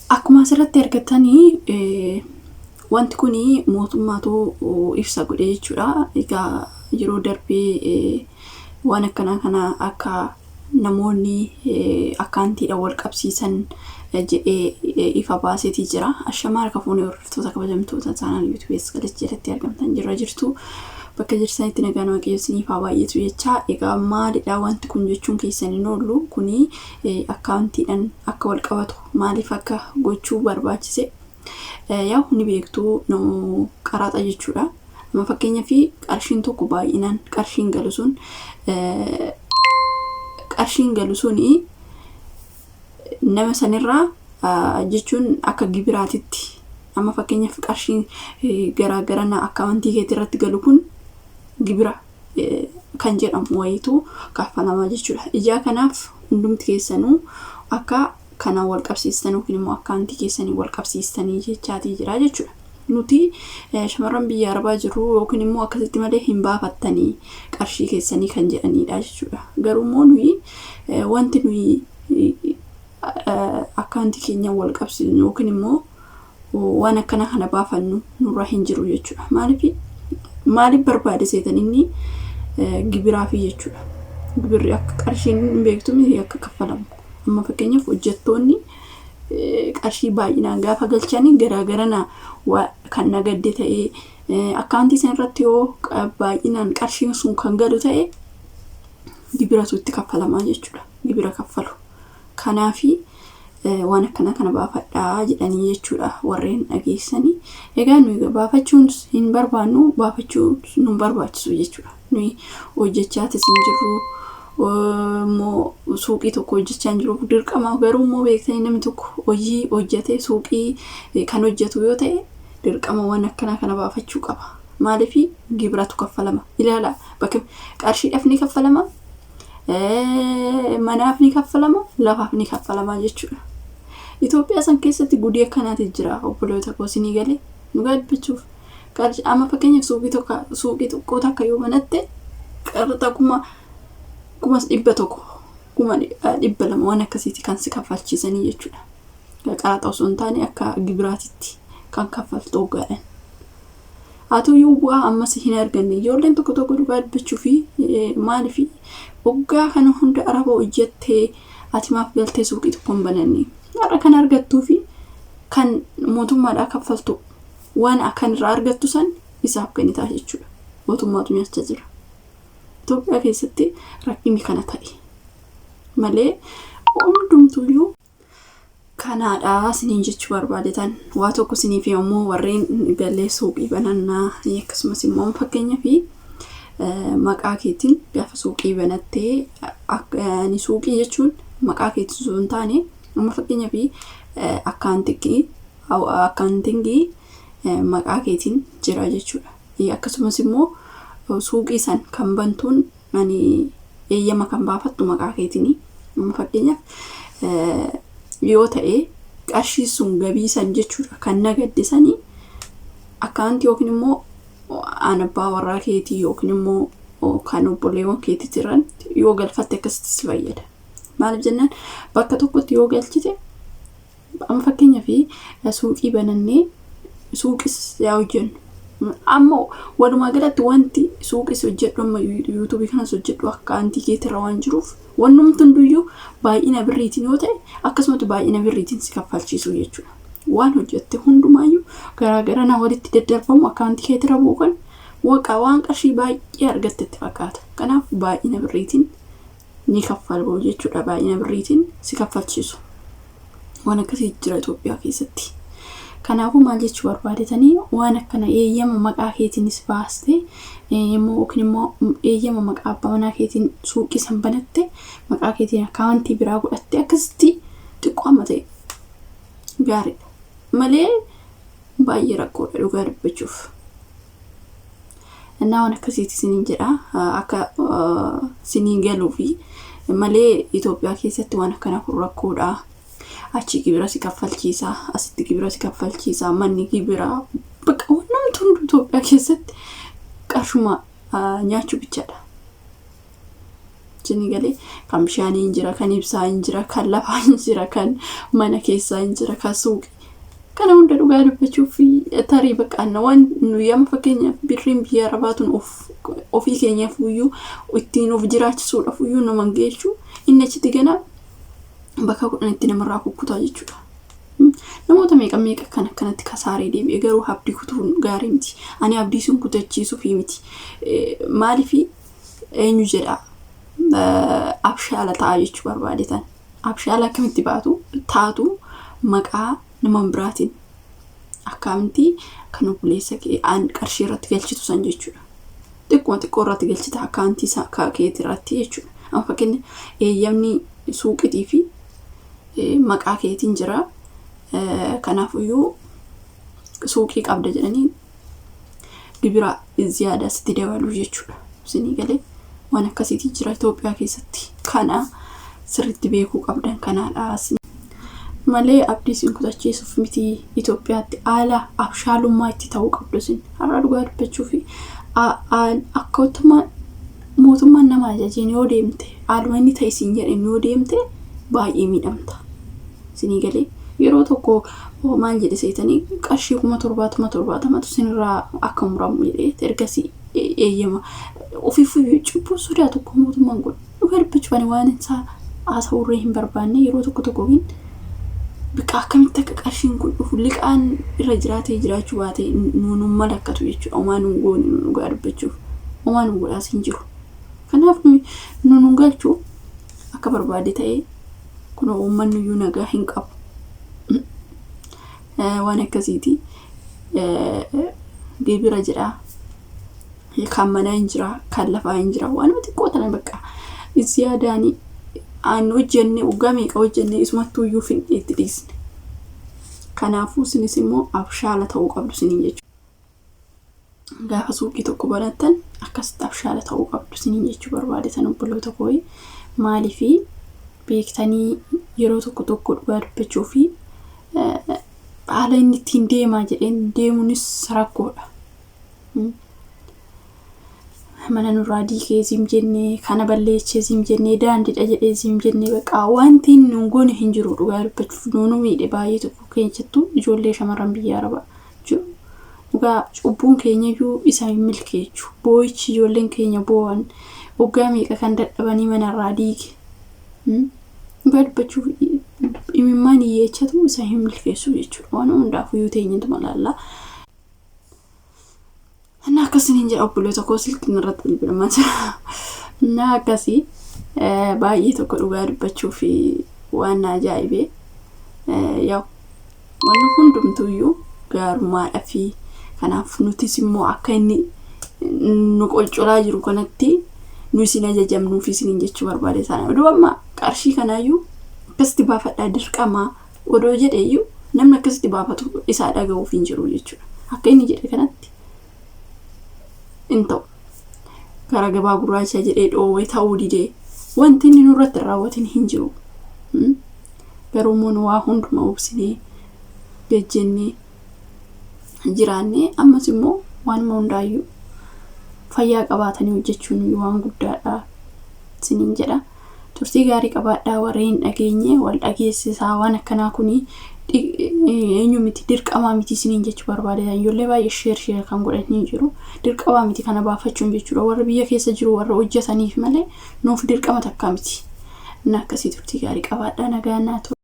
akkuma asirratti argatanii wanti kuni mootummaatu ibsa godhe jechuudha. Egaa yeroo darbee waan akkana kana akka namoonni akkaantiidha wal qabsiisan jedhee ifa baasetii jira. Ashamaa harka fuunee hordoftoota kabajamtoota chaanal YouTube jalatti argamtan jirtu bakka jirtanitti nagaan waaqayyoon ifa baay'eetu jecha. Egaa maalidha wanti kun jechuun keessaniin oolu kuni akkaantiidhaan akka wal qabatu maaliif akka gochuu barbaachise yaa huni beektuu no qaraxa jechuudha. Amma fakkeenyaa fi qarshiin tokko baay'inaan qarshiin galu suni nama sanirraa jechuun akka gibiraatitti. Amma fakkeenyaa fi qarshiin garaagarana akkaantii keetii irratti galu kun gibira kan jedhamu wayitu kaffalama jechuudha. Ijaa kanaaf hundumti keessanuu akka kana wal qabsiistan yookiin immoo akkaantii keessanii wal qabsiistanii jechaatii jira jechuudha. Nuti shamarran biyya Arabaa jiru yookiin immoo akkasitti malee hin baafattanii qarshii keessanii kan jedhanidha jechuudha. Garuu immoo nuyi wanti nuyi akkaantii keenya wal qabsiisnu yookiin immoo waan akkana kana baafannu nurra hin jiru jechuudha. Maaliif barbaade seetan inni gibiraafi jechuudha. Gibirri akka qarshiin beektume akka kaffalamu. Amma fakkeenyaaf hojjettoonni qarshii baay'inaan gaafa galchanii garaagarana kan nagadde ta'ee akkaantii san irratti yoo baay'inaan qarshiin sun kan galu ta'e gibiratu itti kaffalamaa jechuudha. Gibira kaffalu. Kanaafi waan akkana kana baafadhaa jedhanii jechuudha warreen dhageessanii. Egaa nuyi baafachuun hin barbaannu, baafachuun nu barbaachisu jechuudha. Nuyi hojjechaatis hin jirru. Mo suuqii tokko hojjechaa jiruuf dirqama. Garuu immoo beektanii namni tokko hojii hojjetee suuqii kan hojjetu yoo ta'e dirqama waan akkana kana baafachuu qaba. Maaliif gibiratu kaffalama. Ilaala bakka qarshiidhaaf ni kaffalama, manaaf ni kaffalama, lafaaf ni kaffalama jechuudha. Itoophiyaa san keessatti guddii akkanaati jira. Obboloota koosinii galee nu gaadbachuuf qarshii amma fakkeenyaaf suuqii tokko takka yoo banatte qarxa kuma 100 kuma 200 waan akkasiiti kan si kaffalchiisanii jechuudha. Qaraxa osoo hin taane akka gibiraatitti kan kaffaltu ogaadhaan. Atu yoo bu'aa ammas hin arganne ijoolleen tokko dhugaa dubbachuu fi maaliif ogaa kana hunda araba hojjettee ati maaf galtee suuqii tokko hin bananne har'a kan argattuu fi kan mootummaadhaa kaffaltu waan akkan irraa argattu san isaaf kennitaa jechuudha. Mootummaatu nyaachaa jira. Itoophiyaa keessatti rakkinni kana ta'e malee hundumtuyyuu kanaadhaa siniin jechuu barbaadetan waa tokko siniif immoo warreen gallee suuqii banannaa akkasumas immoo fakkeenyaa fi maqaa keetiin gaafa suuqii banattee akka suuqii jechuun maqaa keetiin osoo hin taane amma fakkeenyaa fi akkaantingii maqaa keetiin jira jechuudha. Akkasumas immoo suuqii san kan bantuun eeyyama kan baafattu maqaa keetiin. Amma fakkeenyaaf yoo ta'e qarshii sun gabii san jechuudha kan nagaddisanii akkaantii yookiin immoo abbaa warraa keetii yookiin immoo kan obboleewwan keetii jiran yoo galfatte akkasitti si fayyada. Maaliif jennaan bakka tokkotti yoo galchite amma fakkeenyaaf suuqii banannee suuqis yaa hojjennu ammoo walumaa galatti wanti suuqis hojjedhu amma YouTube kanas hojjedhu akkaantii keetirra waan jiruuf wannumti hunduyyuu baay'ina birriitiin yoo ta'e akkasumas baay'ina birriitiin si kaffalchiisu jechuudha. Waan hojjette hundumaayyuu garaagarana walitti daddarbamu akkaantii keetirra buukan waan qarshii baay'ee argattetti fakkaata. Kanaaf baay'ina birriitiin ni kaffalu jechuudha. Baay'ina birriitiin si kaffalchiisu. Waan akkasii jira Itoophiyaa keessatti. Kanaafuu maal jechuu barbaadetanii waan akkana eeyyama maqaa keetiinis baaste yookiin immoo eeyyama maqaa abbaa manaa keetiin suuqii san banatte maqaa keetiin akkaantii biraa godhatte akkasitti xiqqoo amma ta'e gaariidha. Malee baay'ee rakkoodha dhugaa dubbachuuf. Innaa waan akkasiiti siniin jedha akka siniin galuu fi malee Itoophiyaa keessatti waan akkana kun rakkoodha. Achi gibira si kaffalchiisa, asitti gibira si kaffalchiisa, manni gibira bakka wantoota hundu Itoophiyaa keessatti qarshuma nyaachuu bichaadha. Isin galee kan bishaanii hin jira, kan ibsaa hin jira, kan lafaa hin jira, kan mana keessaa hin jira, kan suuqii. Kana hunda dhugaa dubbachuuf tarii baqaanna waan nuyi amma fakkeenyaaf birriin biyya arabaatuun ofii keenyaaf iyyuu ittiin of jiraachisuudhaaf iyyuu nama geechuu inni achitti gana bakka 10 itti namarraa kukkutaa jechuudha. Namoota meeqa kan akkanatti kasaaree deebi'e garuu abdii kutuun gaarii miti. Ani abdii sun kutachiisuuf miti. Maaliif eenyu jedha abshaala ta'a jechuu barbaadetan. Abshaala akkamitti taatu maqaa nama biraatiin akkaamti kan obboleessa kee aan qarshii irratti galchitu san jechuudha. Xiqqoo irratti galchita akkaantii isaa keetii irratti jechuudha. Amma fakkeenya eeyyamni suuqitii fi maqaa keetiin jira. Kanaafiyyuu suuqii qabda jedhanii gibira ziyaada sitti dabaluu jechuudha. Isin galee waan akkasiitii jira Itoophiyaa keessatti. Kana sirriitti beekuu qabdan kanaadha. Malee abdii sin kutachiisuuf miti Itoophiyaatti haala abshaalummaa itti ta'uu qabdu sin. Har'a dhugaa dubbachuuf akkaataa mootummaan nama ajajeen yoo deemte haaluma inni ta'e siin jedheen yoo deemte baay'ee miidhamta. Isin galee yeroo tokko maal jedhe seetanii qarshii 1770 sinirraa akka muramu jedhee ergasii eeyyama ofiifuu cubbuu sodaa tokko mootummaan godhu. Dhugaa dubbachuuf waan isaa haasa'uurree hin barbaanne yeroo tokkoon biqa akkamitti akka qarshiin kun dhufu liqaan irra jiraatee jiraachuu baate nuun malakkatu jechuudha. Omaan goone dhugaa dubbachuuf omaan godhaas hin jiru. Kanaaf nuun galchuu akka barbaade ta'ee kun uummanni iyyuu nagaa hin qabu. Waan akkasiiti gibira jira, kan manaa hin jira, kan lafaa hin jira. Waan xiqqoo tana bakka ziyaadaanii aan hojjenne waggaa meeqa hojjenne isumattuu iyyuu fin'iitti dhiisne. Kanaafuu isinis immoo abshaala ta'uu qabdu isiniin jechuudha. Gaafa suuqii tokko banattan akkasitti abshaala ta'uu qabdu isiniin jechuu barbaadetan obboloota koo. Maaliif beektanii yeroo tokko dhugaa dubbachuu fi haala inni ittiin deemaa jedheen deemuunis rakkoodha. Mana nurraa diigee zim jennee kana balleessee zim jennee daandiidha jedhee zim jennee baqa wanti nuun goone hin jiru dhugaa dubbachuuf nuunu miidhe baay'ee tokko keenyattuu ijoollee shamarran biyya arabaa jiru. Dhugaa cubbuun keenya iyyuu isa hin milkeechu. Boo'ichi ijoolleen keenya boo'an waggaa meeqa kan dadhabanii manarraa diige. Dhugaa dubbachuuf imimmaan hiyyeechatu isa hin milkeessu jechuudha. Waan hundaafuu yoo teenyatu malaallaa. Ana akkasiin jedha obboloota koo silkiin irratti bilbilamaa jira. Na akkasii baay'ee tokko dhugaa dubbachuuf waan ajaa'ibee yaa waan hundumtuu iyyuu gaarummaadhaa fi kanaaf nutis immoo akka inni nu qolcolaa jiru kanatti nu isin ajajamnuu fi isin jechuu barbaade sana. Oduu amma qarshii kanaayyuu akkasitti baafadhaa dirqamaa odoo jedheeyyuu namni akkasitti baafatu isaa dhaga'uuf hin jiru jechuudha. Akka inni jedhe kanatti into gara gabaa gurraacha jedhee dhoowwee ta'uu didee wanti inni nurratti raawwatin hin jiru. Garuu immoo waa hunduma obsinee gajjennee jiraannee ammas immoo waan hundaayyuu fayyaa qabaatanii hojjechuun waan guddaadha isiniin jedha. Turtii gaarii qabaadhaa warreen dhageenye wal dhageessisaa waan akkanaa kuni eenyu miti dirqamaa miti isiniin jechuu barbaadetan ijoollee baay'ee sheer kan godhanii jiru. Dirqamaa miti kana baafachuun jechuudha. Warra biyya keessa jiru warra hojjetaniif malee nuuf dirqama takka miti. Akkasii turtii gaarii qabaadhaa nagaa naatu.